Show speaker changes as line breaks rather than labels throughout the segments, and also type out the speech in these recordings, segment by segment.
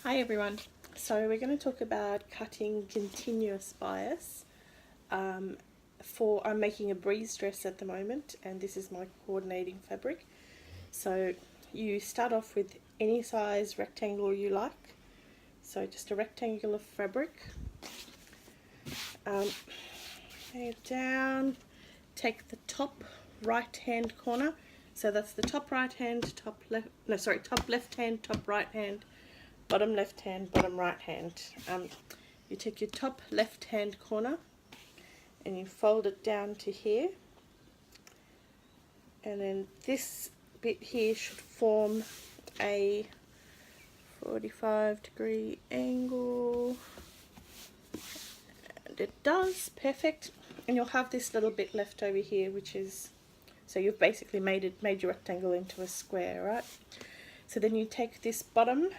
Hi everyone. So we're going to talk about cutting continuous bias. I'm making a breeze dress at the moment, and this is my coordinating fabric. So you start off with any size rectangle you like. So just a rectangular fabric. Lay it down. Take the top right hand corner. So that's the top right hand, top left hand, top right hand, bottom left hand, bottom right hand. You take your top left hand corner and you fold it down to here, and then this bit here should form a 45-degree angle, and it does. Perfect. And you'll have this little bit left over here, which is, so you've basically made your rectangle into a square, right? So then you take this bottom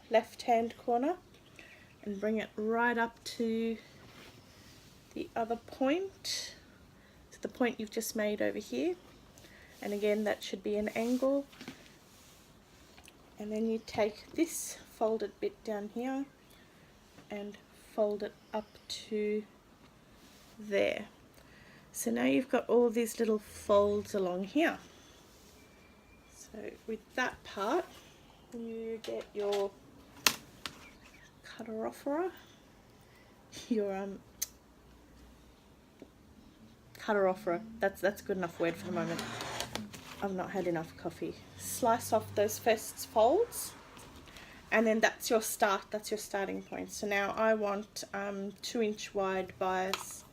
left hand corner and bring it right up to the other point, to the point you've just made over here, and again that should be an angle. And then you take this folded bit down here and fold it up to there. So now you've got all these little folds along here. So with that part, you get your cutter-offerer, cutter-offerer, that's a good enough word for the moment. I've not had enough coffee. Slice off those first folds, and then that's your starting point. So now I want 2-inch wide bias,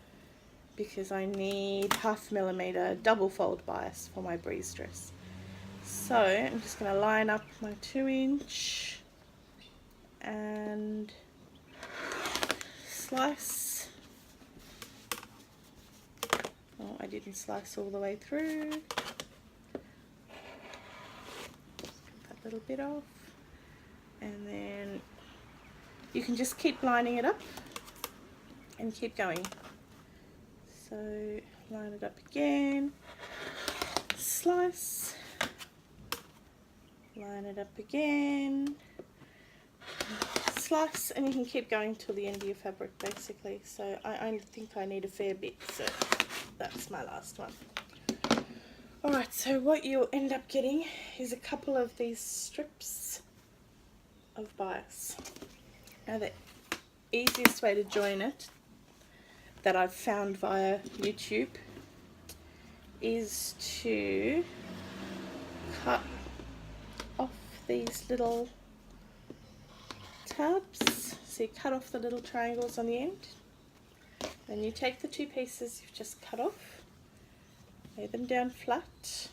because I need 0.5 millimeter double fold bias for my breeze dress. So I'm just going to line up my 2-inch and slice. Oh, I didn't slice all the way through. That little bit off, and then you can just keep lining it up and keep going. So line it up again, slice, line it up again, slice, and you can keep going till the end of your fabric basically. So I think I need a fair bit, so that's my last one. Alright, so what you'll end up getting is a couple of these strips of bias. Now the easiest way to join it, that I've found via YouTube, is to cut off these little tabs. So you cut off the little triangles on the end, then you take the two pieces you've just cut off, lay them down flat,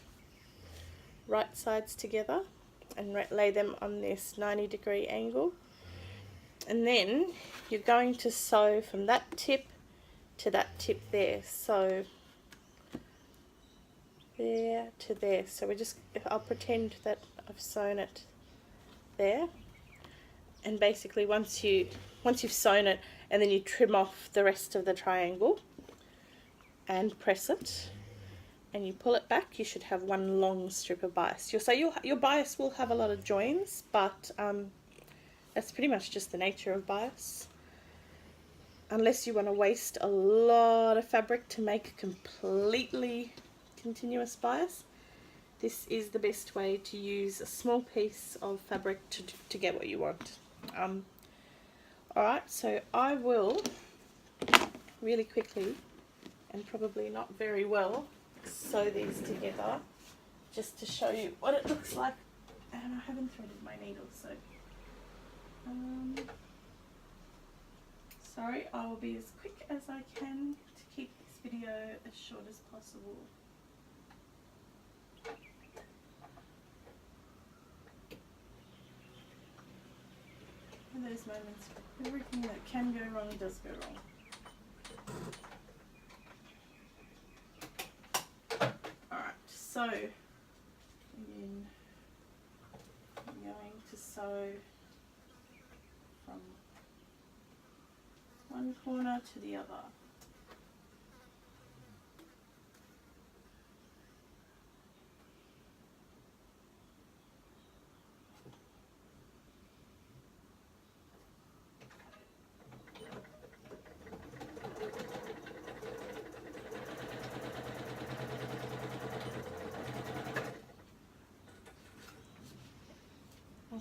right sides together, and lay them on this 90-degree angle. And then you're going to sew from that tip to that tip there, so there to there. So I'll pretend that I've sewn it there, and basically once you've sewn it, and then you trim off the rest of the triangle and press it and you pull it back, you should have one long strip of bias. Your bias will have a lot of joins, but that's pretty much just the nature of bias. Unless you want to waste a lot of fabric to make a completely continuous bias, this is the best way to use a small piece of fabric to get what you want. Alright, so I will really quickly, and probably not very well, sew these together just to show you what it looks like. And I haven't threaded my needle, so sorry, I will be as quick as I can to keep this video as short as possible. In those moments, everything that can go wrong does go wrong. Alright, so again, I'm going to sew from one corner to the other.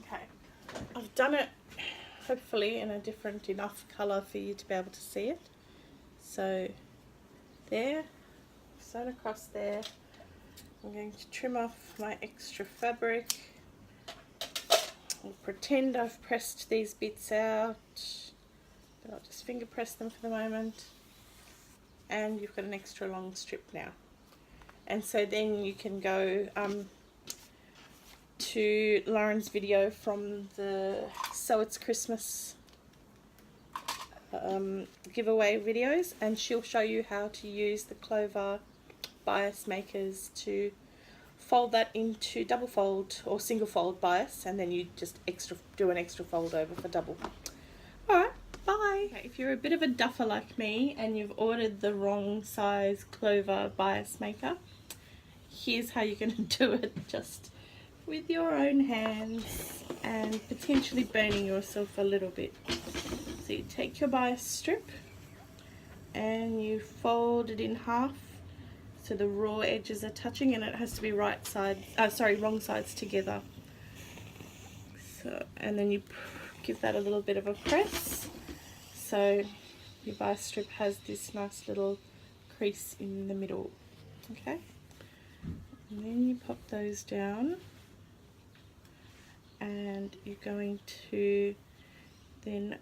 Okay, I've done it hopefully in a different enough colour for you to be able to see it. So there, sewn across there. I'm going to trim off my extra fabric. I'll pretend I've pressed these bits out, but I'll just finger press them for the moment. And you've got an extra long strip now. And so then you can go to Lauren's video from the So It's Christmas giveaway videos, and she'll show you how to use the Clover bias makers to fold that into double fold or single fold bias, and then you just do an extra fold over for double. Alright, bye! Okay, if you're a bit of a duffer like me and you've ordered the wrong size Clover bias maker, here's how you're going to do it just with your own hands and potentially burning yourself a little bit. So you take your bias strip and you fold it in half so the raw edges are touching, and it has to be wrong sides together. So, and then you give that a little bit of a press so your bias strip has this nice little crease in the middle. Okay, and then you pop those down, and you're going to then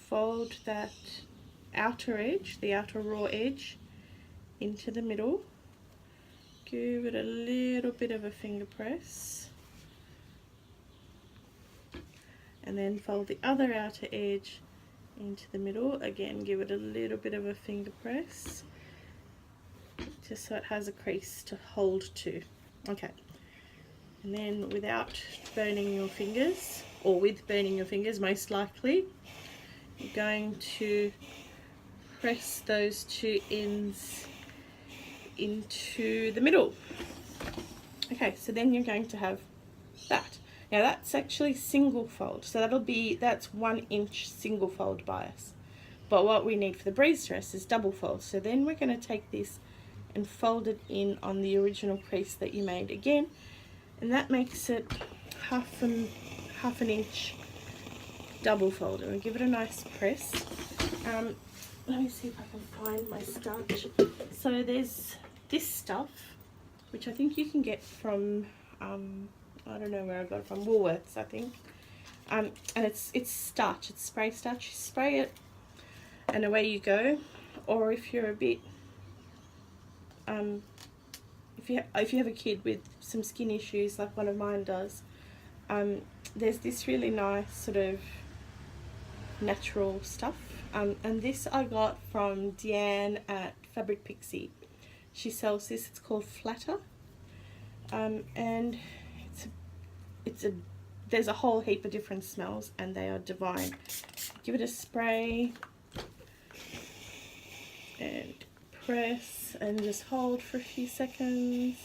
fold that outer edge, the outer raw edge, into the middle. Give it a little bit of a finger press, and then fold the other outer edge into the middle. Again, give it a little bit of a finger press, just so it has a crease to hold to. Okay, and then without burning your fingers, or with burning your fingers most likely, you're going to press those two ends into the middle. Okay, so then you're going to have that. Now that's actually single fold, so that's 1 inch single fold bias. But what we need for the breeze dress is double fold. So then we're going to take this and fold it in on the original crease that you made again, and that makes it half an inch double fold. And we'll give it a nice press. Let me see if I can find my starch. So there's this stuff, which I think you can get from, I don't know where I got it from, Woolworths I think. And it's starch, it's spray starch. You spray it and away you go. Or if you're a bit, if you have a kid with some skin issues like one of mine does, there's this really nice sort of natural stuff. And this I got from Deanne at Fabric Pixie. She sells this, it's called Flatter. And there's a whole heap of different smells, and they are divine. Give it a spray and press and just hold for a few seconds.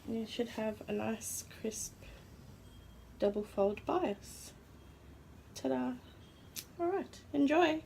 You should have a nice crisp double fold bias. Ta-da! Alright, enjoy!